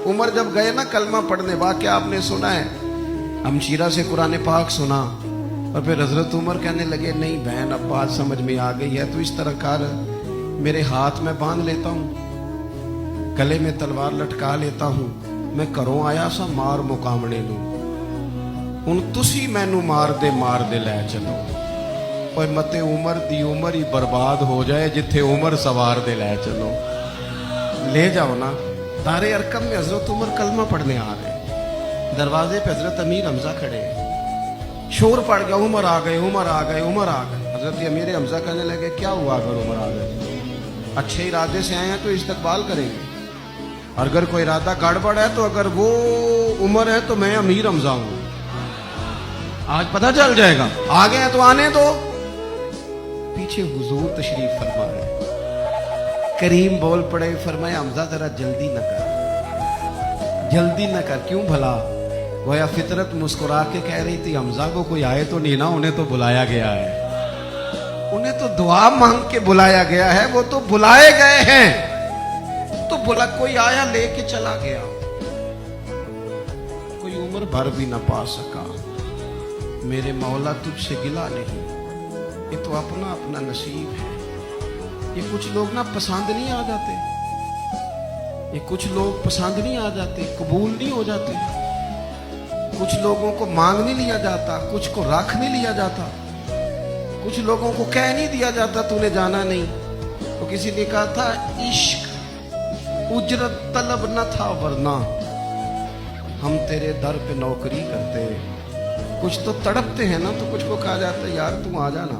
उमर जब गए ना कलमा पढ़ने, वाकया आपने सुना है, हमशीरा से कुरान पाक सुना और फिर हजरत उमर कहने लगे नहीं बहन अब बात समझ में आ गई है, तो इस तरह कर, मेरे हाथ में बांध लेता हूं, गले में तलवार लटका लेता हूं, मैं घरों आया सा मार मुकामने नूं, हुण तुसी मैनू मार दे लै चलो। पर मते उमर दी उमर ही बर्बाद हो जाए जिथे उमर सवार दे लै चलो। ले जाओ ना। दारे अरकम में हजरत उमर कलमा पढ़ने आ रहे, दरवाजे पे हजरत अमीर हमजा खड़े हैं। शोर पड़ गया, उमर आ गए, उमर आ गए, उमर आ गए। हजरत अमीर हमजा कहने लगे क्या हुआ अगर उमर आ गए? अच्छे इरादे से आए हैं तो इस्तकबाल करेंगे, और अगर कोई इरादा गड़बड़ है तो अगर वो उमर है तो मैं अमीर हमजा हूं, आज पता चल जाएगा। आ गए हैं तो आने दो। पीछे हुजूर तशरीफ फरमा है, करीम बोल पड़े, फरमाया हमजा जरा जल्दी न कर, जल्दी न कर। क्यों भला? गोया फितरत मुस्कुरा के कह रही थी हमजा को कोई आए तो नहीं ना, उन्हें तो बुलाया गया है, उन्हें तो दुआ मांग के बुलाया गया है, वो तो बुलाए गए हैं। तो बोला कोई आया लेके चला गया, कोई उम्र भर भी ना पा सका। मेरे मौला तुझसे गिला नहीं, ये तो अपना अपना नसीब है। ये कुछ लोग ना पसंद नहीं आ जाते, ये कुछ लोग पसंद नहीं आ जाते, कबूल नहीं हो जाते। कुछ लोगों को मांग नहीं लिया जाता, कुछ को रख नहीं लिया जाता, कुछ लोगों को कह नहीं दिया जाता तूने जाना नहीं। तो किसी ने कहा था इश्क उजरत तलब न था वरना हम तेरे दर पे नौकरी करते। कुछ तो तड़पते हैं ना, तो कुछ को कहा जाता है यार तू आ जाना।